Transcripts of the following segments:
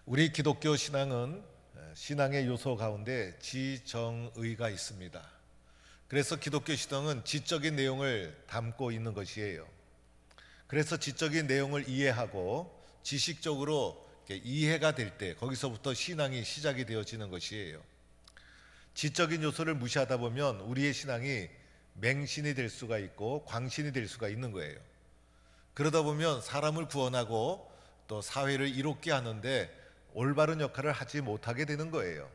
우리 기독교 신앙은 신앙의 요소 가운데 지정의가 있습니다. 그래서 기독교 신앙은 지적인 내용을 담고 있는 것이에요. 그래서 지적인 내용을 이해하고 지식적으로 이해가 될 때 거기서부터 신앙이 시작이 되어지는 것이에요. 지적인 요소를 무시하다 보면 우리의 신앙이 맹신이 될 수가 있고 광신이 될 수가 있는 거예요. 그러다 보면 사람을 구원하고 또 사회를 이롭게 하는데 올바른 역할을 하지 못하게 되는 거예요.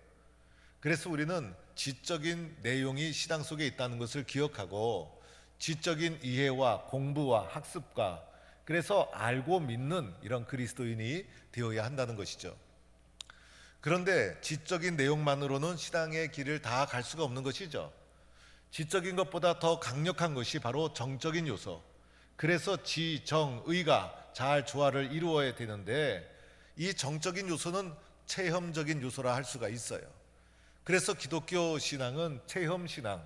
그래서 우리는 지적인 내용이 신앙 속에 있다는 것을 기억하고 지적인 이해와 공부와 학습과 그래서 알고 믿는 이런 그리스도인이 되어야 한다는 것이죠. 그런데 지적인 내용만으로는 신앙의 길을 다 갈 수가 없는 것이죠. 지적인 것보다 더 강력한 것이 바로 정적인 요소, 그래서 지정의가 잘 조화를 이루어야 되는데 이 정적인 요소는 체험적인 요소라 할 수가 있어요. 그래서 기독교 신앙은 체험신앙,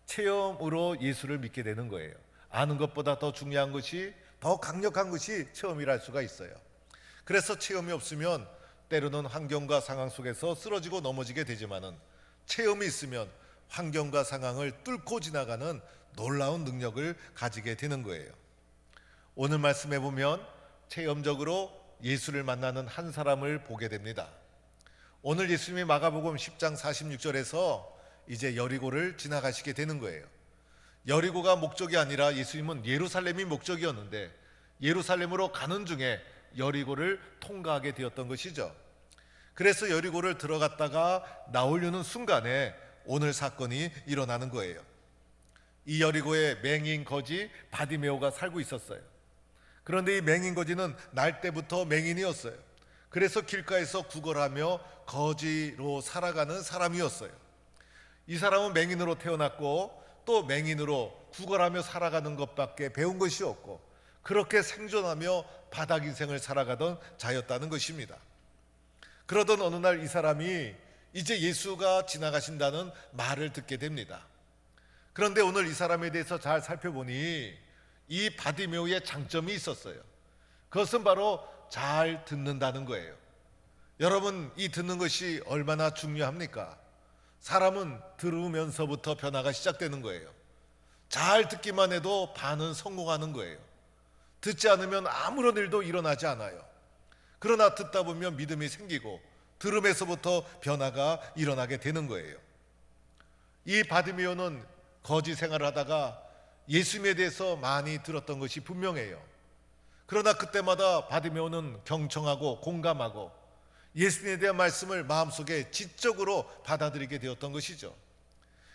체험으로 예수를 믿게 되는 거예요. 아는 것보다 더 중요한 것이, 더 강력한 것이 체험이라 할 수가 있어요. 그래서 체험이 없으면 때로는 환경과 상황 속에서 쓰러지고 넘어지게 되지만은 체험이 있으면 환경과 상황을 뚫고 지나가는 놀라운 능력을 가지게 되는 거예요. 오늘 말씀해 보면 체험적으로 예수를 만나는 한 사람을 보게 됩니다. 오늘 예수님이 마가복음 10장 46절에서 이제 여리고를 지나가시게 되는 거예요. 여리고가 목적이 아니라 예수님은 예루살렘이 목적이었는데 예루살렘으로 가는 중에 여리고를 통과하게 되었던 것이죠. 그래서 여리고를 들어갔다가 나오려는 순간에 오늘 사건이 일어나는 거예요. 이 여리고에 맹인 거지 바디메오가 살고 있었어요. 그런데 이 맹인 거지는 날 때부터 맹인이었어요. 그래서 길가에서 구걸하며 거지로 살아가는 사람이었어요. 이 사람은 맹인으로 태어났고 또 맹인으로 구걸하며 살아가는 것밖에 배운 것이 없고 그렇게 생존하며 바닥 인생을 살아가던 자였다는 것입니다. 그러던 어느 날 이 사람이 이제 예수가 지나가신다는 말을 듣게 됩니다. 그런데 오늘 이 사람에 대해서 잘 살펴보니 이 바디메오의 장점이 있었어요. 그것은 바로 잘 듣는다는 거예요. 여러분, 이 듣는 것이 얼마나 중요합니까? 사람은 들으면서부터 변화가 시작되는 거예요. 잘 듣기만 해도 반은 성공하는 거예요. 듣지 않으면 아무런 일도 일어나지 않아요. 그러나 듣다 보면 믿음이 생기고 들음에서부터 변화가 일어나게 되는 거예요. 이 바디메오는 거지 생활을 하다가 예수님에 대해서 많이 들었던 것이 분명해요. 그러나 그때마다 바디메오는 경청하고 공감하고 예수님에 대한 말씀을 마음속에 지적으로 받아들이게 되었던 것이죠.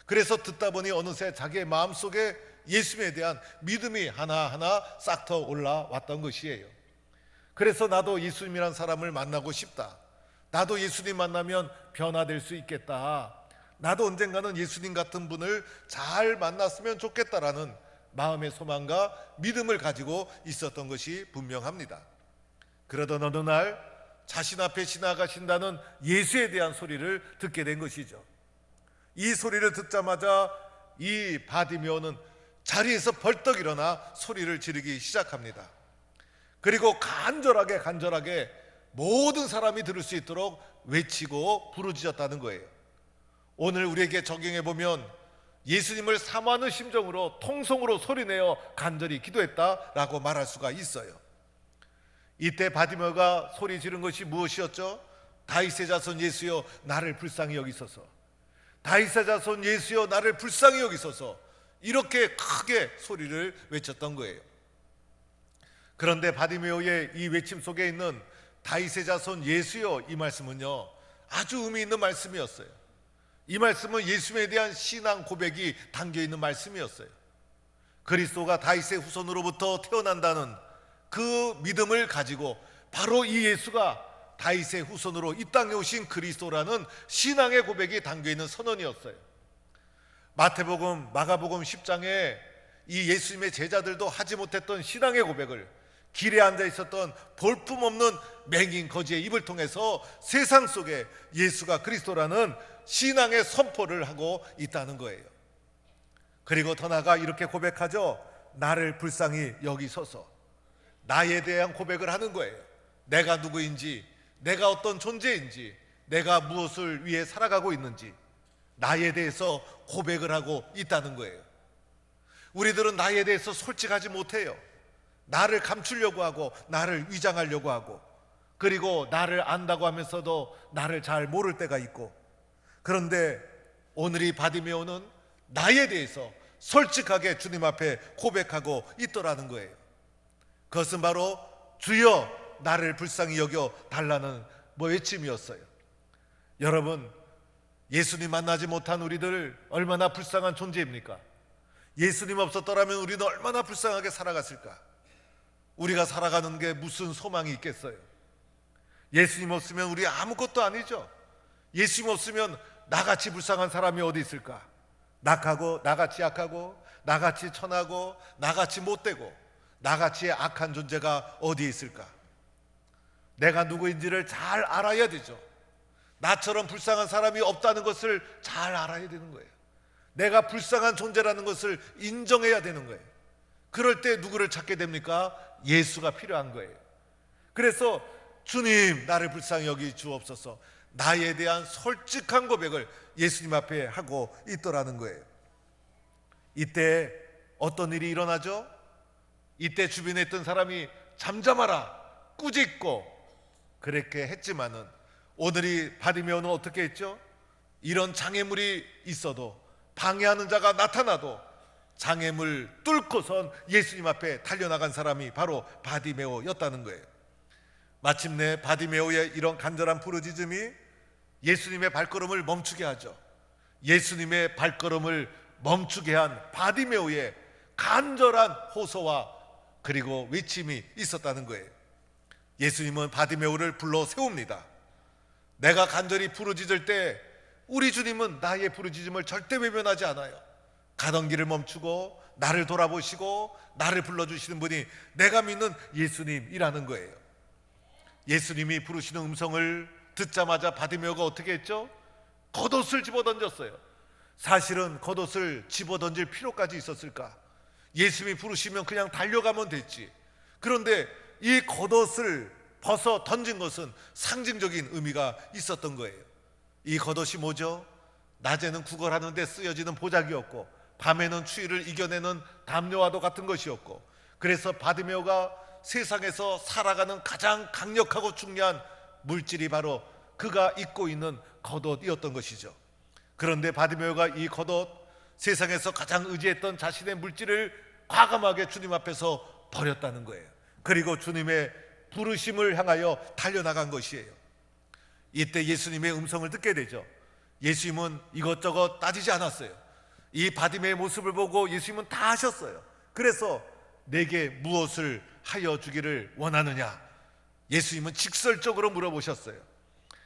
그래서 듣다 보니 어느새 자기의 마음속에 예수님에 대한 믿음이 하나하나 싹터 올라왔던 것이에요. 그래서 나도 예수님이란 사람을 만나고 싶다. 나도 예수님 만나면 변화될 수 있겠다. 나도 언젠가는 예수님 같은 분을 잘 만났으면 좋겠다라는 마음의 소망과 믿음을 가지고 있었던 것이 분명합니다. 그러던 어느 날 자신 앞에 지나가신다는 예수에 대한 소리를 듣게 된 것이죠. 이 소리를 듣자마자 이 바디메오는 자리에서 벌떡 일어나 소리를 지르기 시작합니다. 그리고 간절하게 모든 사람이 들을 수 있도록 외치고 부르짖었다는 거예요. 오늘 우리에게 적용해 보면 예수님을 사모하는 심정으로 통성으로 소리내어 간절히 기도했다라고 말할 수가 있어요. 이때 바디메오가 소리 지른 것이 무엇이었죠? 다윗의 자손 예수여 나를 불쌍히 여기소서, 다윗의 자손 예수여 나를 불쌍히 여기소서, 이렇게 크게 소리를 외쳤던 거예요. 그런데 바디메오의 이 외침 속에 있는 다윗의 자손 예수여, 이 말씀은요 아주 의미 있는 말씀이었어요. 이 말씀은 예수님에 대한 신앙 고백이 담겨있는 말씀이었어요. 그리스도가 다윗의 후손으로부터 태어난다는 그 믿음을 가지고 바로 이 예수가 다윗의 후손으로 이 땅에 오신 그리스도라는 신앙의 고백이 담겨있는 선언이었어요. 마태복음, 마가복음 10장에 이 예수님의 제자들도 하지 못했던 신앙의 고백을 길에 앉아 있었던 볼품없는 맹인 거지의 입을 통해서 세상 속에 예수가 그리스도라는 신앙의 선포를 하고 있다는 거예요. 그리고 더 나아가 이렇게 고백하죠. 나를 불쌍히 여기소서. 나에 대한 고백을 하는 거예요. 내가 누구인지, 내가 어떤 존재인지, 내가 무엇을 위해 살아가고 있는지 나에 대해서 고백을 하고 있다는 거예요. 우리들은 나에 대해서 솔직하지 못해요. 나를 감추려고 하고 나를 위장하려고 하고, 그리고 나를 안다고 하면서도 나를 잘 모를 때가 있고. 그런데 오늘 이 바디메오는 나에 대해서 솔직하게 주님 앞에 고백하고 있더라는 거예요. 그것은 바로 주여 나를 불쌍히 여겨 달라는 외침이었어요. 여러분, 예수님 만나지 못한 우리들 얼마나 불쌍한 존재입니까? 예수님 없었더라면 우리는 얼마나 불쌍하게 살아갔을까? 우리가 살아가는 게 무슨 소망이 있겠어요? 예수님 없으면 우리 아무것도 아니죠. 예수님 없으면 나같이 불쌍한 사람이 어디 있을까? 나같이 약하고 나같이 천하고 나같이 못되고 나같이 악한 존재가 어디에 있을까? 내가 누구인지를 잘 알아야 되죠. 나처럼 불쌍한 사람이 없다는 것을 잘 알아야 되는 거예요. 내가 불쌍한 존재라는 것을 인정해야 되는 거예요. 그럴 때 누구를 찾게 됩니까? 예수가 필요한 거예요. 그래서 주님 나를 불쌍히 여기 주옵소서, 나에 대한 솔직한 고백을 예수님 앞에 하고 있더라는 거예요. 이때 어떤 일이 일어나죠? 이때 주변에 있던 사람이 잠잠하라, 꾸짖고 그렇게 했지만은 오늘 이 바디메오는 어떻게 했죠? 이런 장애물이 있어도, 방해하는 자가 나타나도 장애물 뚫고선 예수님 앞에 달려나간 사람이 바로 바디메오였다는 거예요. 마침내 바디메오의 이런 간절한 부르짖음이 예수님의 발걸음을 멈추게 하죠. 예수님의 발걸음을 멈추게 한 바디메오의 간절한 호소와 그리고 외침이 있었다는 거예요. 예수님은 바디메오를 불러 세웁니다. 내가 간절히 부르짖을 때 우리 주님은 나의 부르짖음을 절대 외면하지 않아요. 가던 길을 멈추고 나를 돌아보시고 나를 불러주시는 분이 내가 믿는 예수님이라는 거예요. 예수님이 부르시는 음성을 듣자마자 바디메오가 어떻게 했죠? 겉옷을 집어던졌어요. 사실은 겉옷을 집어던질 필요까지 있었을까? 예수님이 부르시면 그냥 달려가면 됐지. 그런데 이 겉옷을 벗어 던진 것은 상징적인 의미가 있었던 거예요. 이 겉옷이 뭐죠? 낮에는 구걸하는 데 쓰여지는 보자기였고, 밤에는 추위를 이겨내는 담요와도 같은 것이었고, 그래서 바디메오가 세상에서 살아가는 가장 강력하고 중요한 물질이 바로 그가 입고 있는 겉옷이었던 것이죠. 그런데 바디메오가 이 겉옷, 세상에서 가장 의지했던 자신의 물질을 과감하게 주님 앞에서 버렸다는 거예요. 그리고 주님의 부르심을 향하여 달려나간 것이에요. 이때 예수님의 음성을 듣게 되죠. 예수님은 이것저것 따지지 않았어요. 이 바디메오의 모습을 보고 예수님은 다 하셨어요. 그래서 내게 무엇을 하여 주기를 원하느냐? 예수님은 직설적으로 물어보셨어요.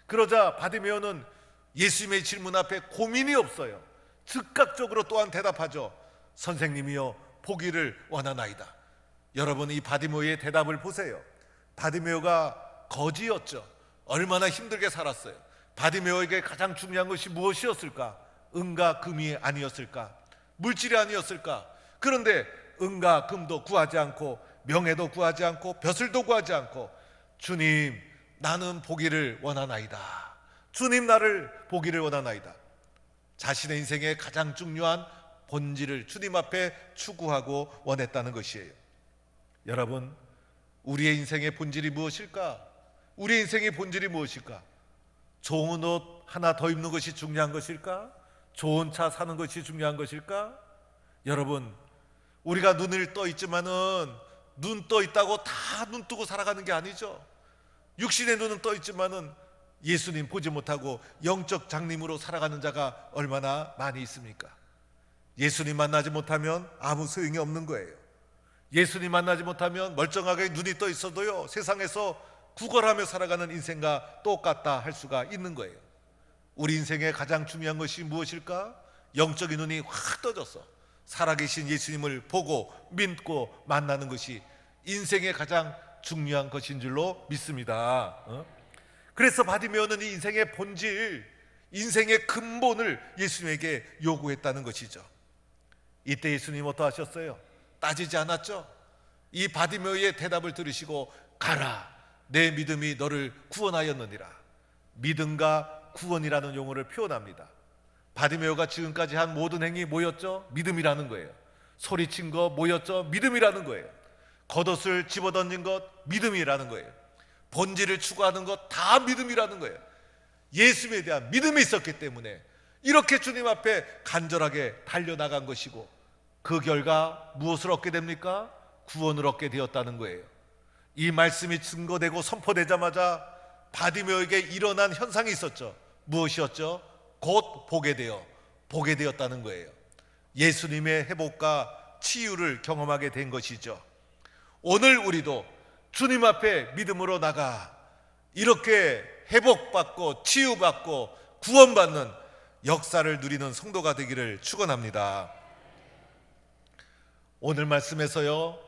그러자 바디메오는 예수님의 질문 앞에 고민이 없어요. 즉각적으로 또한 대답하죠. 선생님이여, 보기를 원하나이다. 여러분, 이 바디메오의 대답을 보세요. 바디메오가 거지였죠. 얼마나 힘들게 살았어요. 바디메오에게 가장 중요한 것이 무엇이었을까? 은과 금이 아니었을까? 물질이 아니었을까? 그런데 은과 금도 구하지 않고, 명예도 구하지 않고, 벼슬도 구하지 않고, 주님 나는 보기를 원하나이다. 주님 나를 보기를 원하나이다. 자신의 인생의 가장 중요한 본질을 주님 앞에 추구하고 원했다는 것이에요. 여러분, 우리의 인생의 본질이 무엇일까? 우리의 인생의 본질이 무엇일까? 좋은 옷 하나 더 입는 것이 중요한 것일까? 좋은 차 사는 것이 중요한 것일까? 여러분, 우리가 눈을 떠 있지만은 눈 떠 있다고 다 눈 뜨고 살아가는 게 아니죠. 육신의 눈은 떠 있지만은 예수님 보지 못하고 영적 장님으로 살아가는 자가 얼마나 많이 있습니까? 예수님 만나지 못하면 아무 소용이 없는 거예요. 예수님 만나지 못하면 멀쩡하게 눈이 떠 있어도요, 세상에서 구걸하며 살아가는 인생과 똑같다 할 수가 있는 거예요. 우리 인생의 가장 중요한 것이 무엇일까? 영적인 눈이 확 떠져서 살아계신 예수님을 보고 믿고 만나는 것이 인생의 가장 중요한 것인 줄로 믿습니다. 그래서 바디메오는 이 인생의 본질, 인생의 근본을 예수님에게 요구했다는 것이죠. 이때 예수님 어떠하셨어요? 따지지 않았죠. 이 바디메오의 대답을 들으시고 가라, 내 믿음이 너를 구원하였느니라. 믿음과 구원이라는 용어를 표현합니다. 바디메오가 지금까지 한 모든 행위 뭐였죠? 믿음이라는 거예요. 소리친 거 뭐였죠? 믿음이라는 거예요. 겉옷을 집어던진 것 믿음이라는 거예요. 본질을 추구하는 것 다 믿음이라는 거예요. 예수님에 대한 믿음이 있었기 때문에 이렇게 주님 앞에 간절하게 달려나간 것이고, 그 결과 무엇을 얻게 됩니까? 구원을 얻게 되었다는 거예요. 이 말씀이 증거되고 선포되자마자 바디메오에게 일어난 현상이 있었죠. 무엇이었죠? 곧 보게 되었다는 거예요. 예수님의 회복과 치유를 경험하게 된 것이죠. 오늘 우리도 주님 앞에 믿음으로 나가 이렇게 회복받고 치유받고 구원받는 역사를 누리는 성도가 되기를 축원합니다. 오늘 말씀에서요,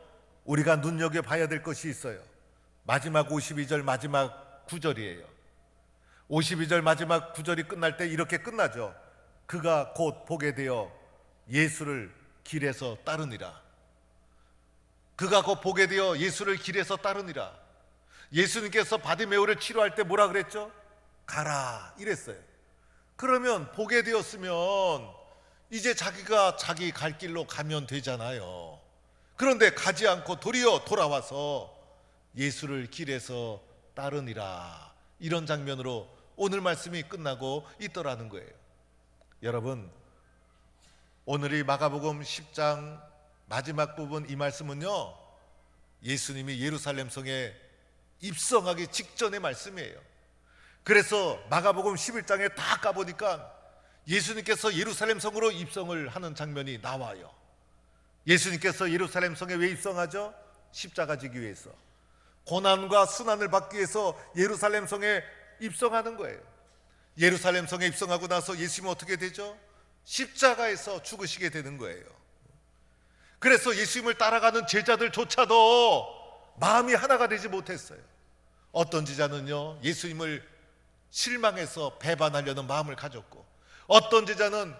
우리가 눈여겨봐야 될 것이 있어요. 마지막 52절 마지막 9절이에요. 52절 마지막 9절이 끝날 때 이렇게 끝나죠. 그가 곧 보게 되어 예수를 길에서 따르니라. 그가 곧 보게 되어 예수를 길에서 따르니라. 예수님께서 바디메오를 치료할 때 뭐라 그랬죠? 가라 이랬어요. 그러면 보게 되었으면 이제 자기가 자기 갈 길로 가면 되잖아요. 그런데 가지 않고 도리어 돌아와서 예수를 길에서 따르니라. 이런 장면으로 오늘 말씀이 끝나고 있더라는 거예요. 여러분, 오늘이 마가복음 10장 마지막 부분 이 말씀은요, 예수님이 예루살렘 성에 입성하기 직전의 말씀이에요. 그래서 마가복음 11장에 다 까보니까 예수님께서 예루살렘 성으로 입성을 하는 장면이 나와요. 예수님께서 예루살렘 성에 왜 입성하죠? 십자가 지기 위해서, 고난과 순환을 받기 위해서 예루살렘 성에 입성하는 거예요. 예루살렘 성에 입성하고 나서 예수님은 어떻게 되죠? 십자가에서 죽으시게 되는 거예요. 그래서 예수님을 따라가는 제자들조차도 마음이 하나가 되지 못했어요. 어떤 제자는요, 예수님을 실망해서 배반하려는 마음을 가졌고, 어떤 제자는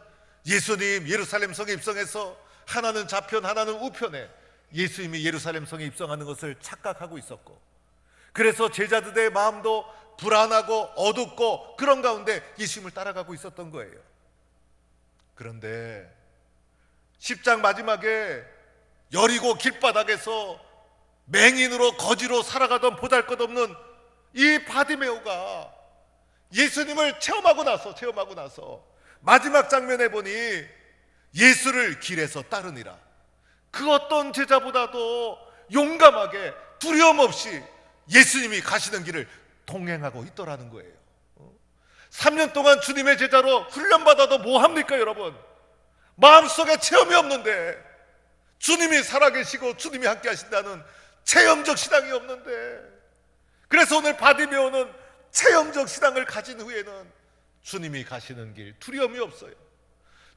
예수님 예루살렘 성에 입성해서 하나는 좌편 하나는 우편에 예수님이 예루살렘 성에 입성하는 것을 착각하고 있었고, 그래서 제자들의 마음도 불안하고 어둡고 그런 가운데 예수님을 따라가고 있었던 거예요. 그런데 10장 마지막에 여리고 길바닥에서 맹인으로 거지로 살아가던 보잘것없는 이 바디메오가 예수님을 체험하고 나서 마지막 장면에 보니 예수를 길에서 따르니라. 그 어떤 제자보다도 용감하게 두려움 없이 예수님이 가시는 길을 동행하고 있더라는 거예요. 3년 동안 주님의 제자로 훈련받아도 뭐합니까 여러분? 마음속에 체험이 없는데, 주님이 살아계시고 주님이 함께 하신다는 체험적 신앙이 없는데, 그래서 오늘 바디메오는 체험적 신앙을 가진 후에는 주님이 가시는 길 두려움이 없어요.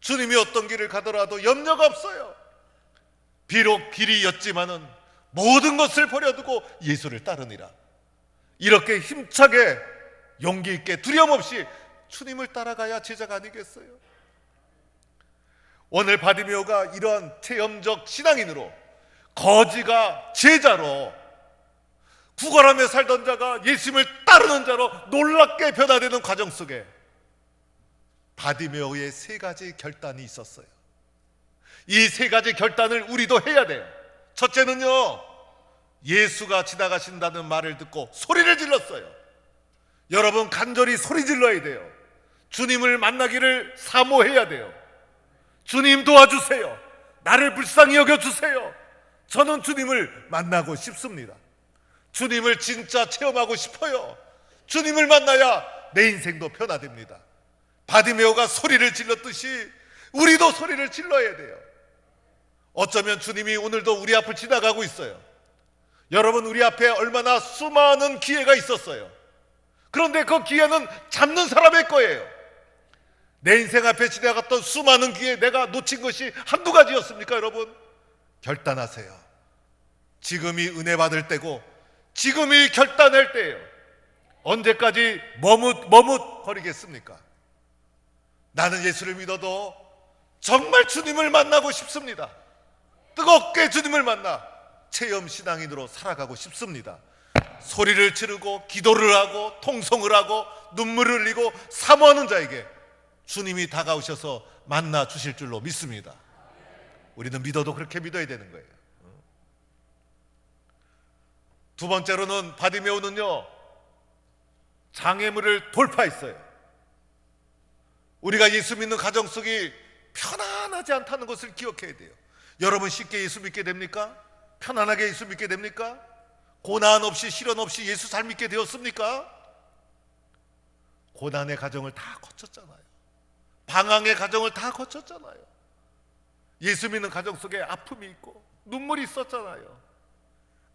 주님이 어떤 길을 가더라도 염려가 없어요. 비록 길이 였지만은 모든 것을 버려두고 예수를 따르니라. 이렇게 힘차게 용기 있게 두려움 없이 주님을 따라가야 제자가 아니겠어요? 오늘 바디메오가 이러한 체험적 신앙인으로, 거지가 제자로, 구걸하며 살던 자가 예수님을 따르는 자로 놀랍게 변화되는 과정 속에 바디메오의 세 가지 결단이 있었어요. 이 세 가지 결단을 우리도 해야 돼요. 첫째는요, 예수가 지나가신다는 말을 듣고 소리를 질렀어요. 여러분, 간절히 소리 질러야 돼요. 주님을 만나기를 사모해야 돼요. 주님 도와주세요. 나를 불쌍히 여겨주세요. 저는 주님을 만나고 싶습니다. 주님을 진짜 체험하고 싶어요. 주님을 만나야 내 인생도 변화됩니다. 바디메오가 소리를 질렀듯이 우리도 소리를 질러야 돼요. 어쩌면 주님이 오늘도 우리 앞을 지나가고 있어요. 여러분, 우리 앞에 얼마나 수많은 기회가 있었어요. 그런데 그 기회는 잡는 사람의 거예요. 내 인생 앞에 지나갔던 수많은 기회, 내가 놓친 것이 한두 가지였습니까 여러분? 결단하세요. 지금이 은혜 받을 때고 지금이 결단할 때예요. 언제까지 머뭇거리겠습니까? 나는 예수를 믿어도 정말 주님을 만나고 싶습니다. 뜨겁게 주님을 만나 체험 신앙인으로 살아가고 싶습니다. 소리를 지르고 기도를 하고 통성을 하고 눈물을 흘리고 사모하는 자에게 주님이 다가오셔서 만나 주실 줄로 믿습니다. 우리는 믿어도 그렇게 믿어야 되는 거예요. 두 번째로는 바디메오는요, 장애물을 돌파했어요. 우리가 예수 믿는 가정 속이 편안하지 않다는 것을 기억해야 돼요. 여러분 쉽게 예수 믿게 됩니까? 편안하게 예수 믿게 됩니까? 고난 없이 시련 없이 예수 잘 믿게 되었습니까? 고난의 가정을 다 거쳤잖아요. 방황의 가정을 다 거쳤잖아요. 예수 믿는 가정 속에 아픔이 있고 눈물이 있었잖아요.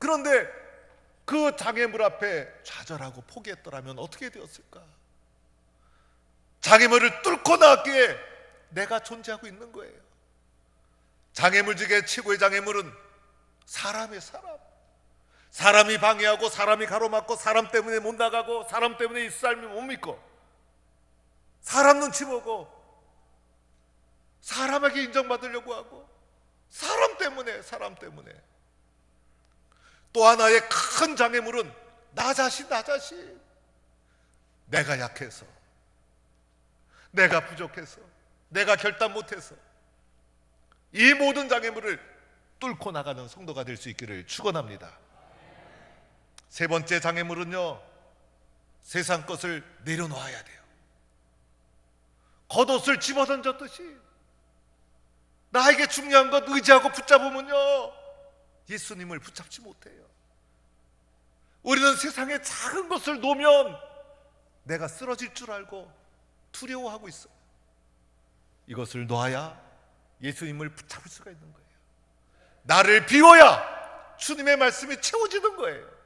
그런데 그 장애물 앞에 좌절하고 포기했더라면 어떻게 되었을까? 장애물을 뚫고 나왔기에 내가 존재하고 있는 거예요. 장애물 중에 최고의 장애물은 사람의 사람. 사람이 방해하고 사람이 가로막고 사람 때문에 못 나가고 사람 때문에 이 삶을 못 믿고 사람 눈치 보고 사람에게 인정받으려고 하고 사람 때문에 또 하나의 큰 장애물은 나 자신 내가 약해서 내가 부족해서 내가 결단 못해서 이 모든 장애물을 뚫고 나가는 성도가 될 수 있기를 축원합니다. 세 번째 장애물은요, 세상 것을 내려놓아야 돼요. 겉옷을 집어던졌듯이 나에게 중요한 것 의지하고 붙잡으면요, 예수님을 붙잡지 못해요. 우리는 세상의 작은 것을 놓으면 내가 쓰러질 줄 알고 두려워하고 있어요. 이것을 놓아야 예수님을 붙잡을 수가 있는 거예요. 나를 비워야 주님의 말씀이 채워지는 거예요.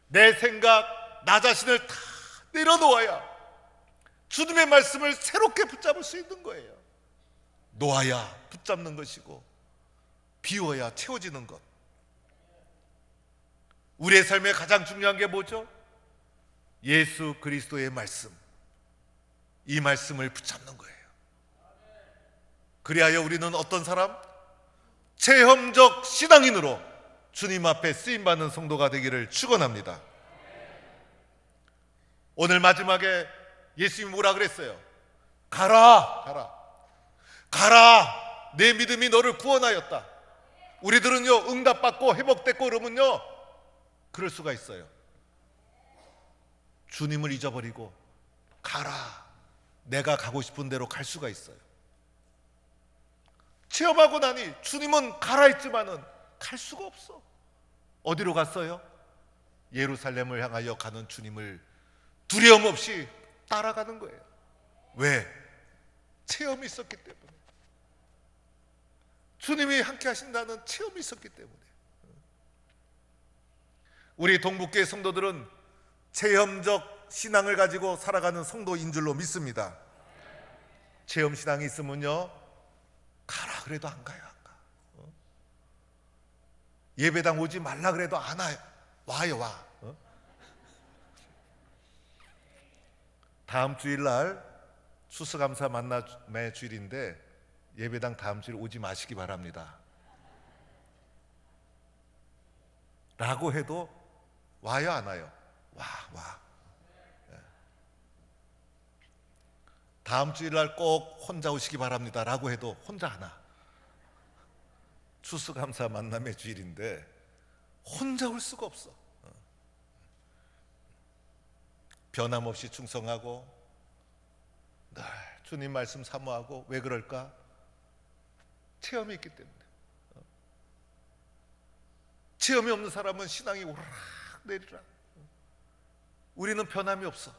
내 생각, 나 자신을 다 내려놓아야 주님의 말씀을 새롭게 붙잡을 수 있는 거예요. 놓아야 붙잡는 것이고 비워야 채워지는 것. 우리의 삶에 가장 중요한 게 뭐죠? 예수 그리스도의 말씀. 이 말씀을 붙잡는 거예요. 그리하여 우리는 어떤 사람? 체험적 신앙인으로 주님 앞에 쓰임받는 성도가 되기를 축원합니다. 오늘 마지막에 예수님이 뭐라 그랬어요? 가라. 내 믿음이 너를 구원하였다. 우리들은요, 응답받고 회복됐고 그러면요, 그럴 수가 있어요. 주님을 잊어버리고 가라, 내가 가고 싶은 대로 갈 수가 있어요. 체험하고 나니 주님은 가라 했지만은 갈 수가 없어. 어디로 갔어요? 예루살렘을 향하여 가는 주님을 두려움 없이 따라가는 거예요. 왜? 체험이 있었기 때문에. 주님이 함께 하신다는 체험이 있었기 때문에. 우리 동북교회 성도들은 체험적 신앙을 가지고 살아가는 성도인 줄로 믿습니다. 체험 신앙이 있으면요, 가라 그래도 안 가요. 예배당 오지 말라 그래도 안 와요. 와. 다음 주일날 추수감사 만남의 주일인데 예배당 다음 주일 오지 마시기 바랍니다. 라고 해도 와요 안 와요? 와. 다음 주일날 꼭 혼자 오시기 바랍니다. 라고 해도 혼자 안 와. 추수감사 만남의 주일인데 혼자 올 수가 없어. 변함없이 충성하고 늘 주님 말씀 사모하고. 왜 그럴까? 체험이 있기 때문에. 체험이 없는 사람은 신앙이 오르락 내리락. 우리는 변함이 없어.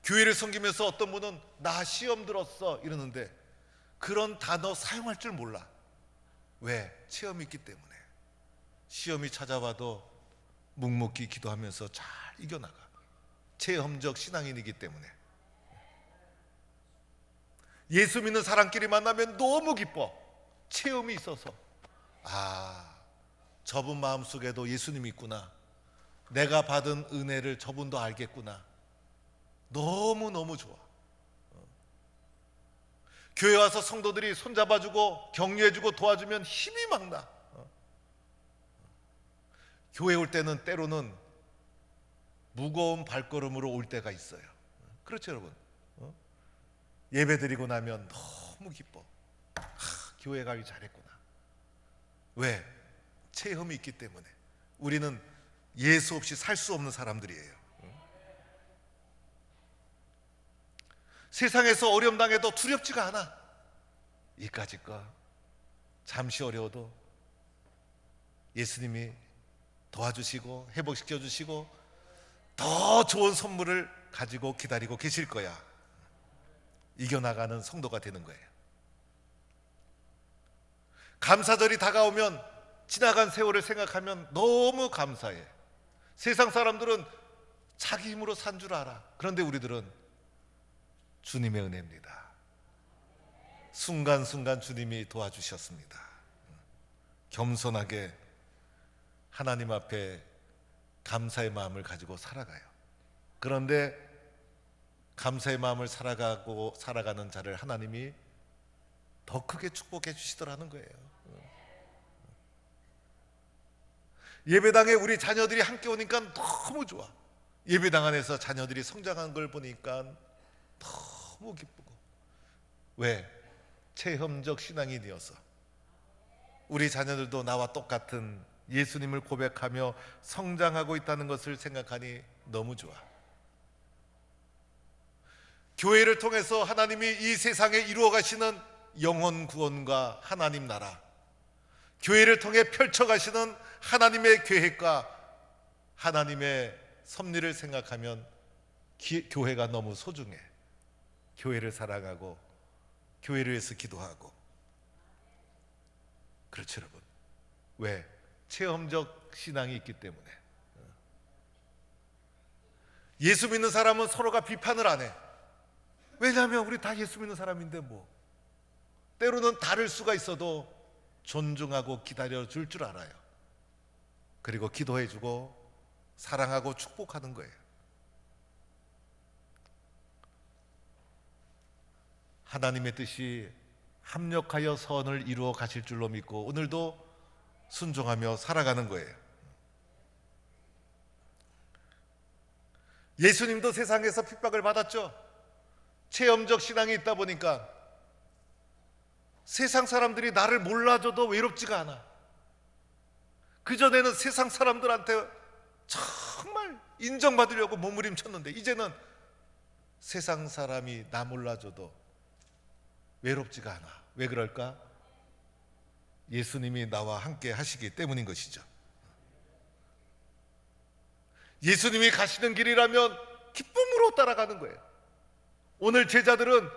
교회를 섬기면서 어떤 분은 나 시험 들었어 이러는데 그런 단어 사용할 줄 몰라. 왜? 체험이 있기 때문에. 시험이 찾아와도 묵묵히 기도하면서 잘 이겨나가. 체험적 신앙인이기 때문에. 예수 믿는 사람끼리 만나면 너무 기뻐. 체험이 있어서. 저분 마음속에도 예수님이 있구나. 내가 받은 은혜를 저분도 알겠구나. 너무너무 좋아. 교회 와서 성도들이 손잡아주고 격려해주고 도와주면 힘이 막 나. 교회 올 때는 때로는 무거운 발걸음으로 올 때가 있어요. 그렇죠, 여러분? 예배 드리고 나면 너무 기뻐. 교회 가기 잘했구나. 왜? 체험이 있기 때문에. 우리는 예수 없이 살 수 없는 사람들이에요. 세상에서 어려움 당해도 두렵지가 않아. 이까짓거 잠시 어려워도 예수님이 도와주시고 회복시켜 주시고 더 좋은 선물을 가지고 기다리고 계실 거야. 이겨나가는 성도가 되는 거예요. 감사절이 다가오면 지나간 세월을 생각하면 너무 감사해. 세상 사람들은 자기 힘으로 산 줄 알아. 그런데 우리들은 주님의 은혜입니다. 순간순간 주님이 도와주셨습니다. 겸손하게 하나님 앞에 감사의 마음을 가지고 살아가요. 그런데 감사의 마음을 살아가는 자를 하나님이 더 크게 축복해 주시더라는 거예요. 예배당에 우리 자녀들이 함께 오니까 너무 좋아. 예배당 안에서 자녀들이 성장한 걸 보니까 너무 기쁘고. 왜? 체험적 신앙이 되어서 우리 자녀들도 나와 똑같은 예수님을 고백하며 성장하고 있다는 것을 생각하니 너무 좋아. 교회를 통해서 하나님이 이 세상에 이루어 가시는 영혼 구원과 하나님 나라, 교회를 통해 펼쳐 가시는 하나님의 계획과 하나님의 섭리를 생각하면 교회가 너무 소중해. 교회를 사랑하고 교회를 위해서 기도하고. 그렇죠, 여러분. 왜? 체험적 신앙이 있기 때문에. 예수 믿는 사람은 서로가 비판을 안 해. 왜냐하면 우리 다 예수 믿는 사람인데 뭐. 때로는 다를 수가 있어도 존중하고 기다려줄 줄 알아요. 그리고 기도해주고 사랑하고 축복하는 거예요. 하나님의 뜻이 합력하여 선을 이루어 가실 줄로 믿고 오늘도 순종하며 살아가는 거예요. 예수님도 세상에서 핍박을 받았죠. 체험적 신앙이 있다 보니까 세상 사람들이 나를 몰라줘도 외롭지가 않아. 그전에는 세상 사람들한테 정말 인정받으려고 몸부림쳤는데 이제는 세상 사람이 나 몰라줘도 외롭지가 않아. 왜 그럴까? 예수님이 나와 함께 하시기 때문인 것이죠. 예수님이 가시는 길이라면 기쁨으로 따라가는 거예요. 오늘 제자들은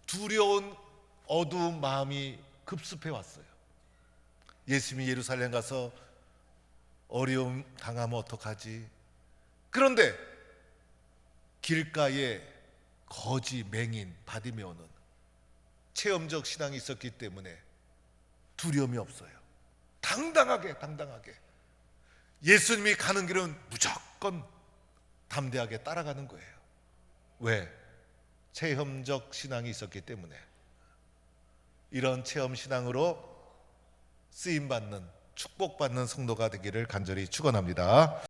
두려운 어두운 마음이 급습해 왔어요. 예수님이 예루살렘 가서 어려움 당하면 어떡하지? 그런데 길가에 거지 맹인 바디메오는 체험적 신앙이 있었기 때문에 두려움이 없어요. 당당하게 예수님이 가는 길은 무조건 담대하게 따라가는 거예요. 왜? 체험적 신앙이 있었기 때문에. 이런 체험 신앙으로 쓰임받는 축복받는 성도가 되기를 간절히 축원합니다.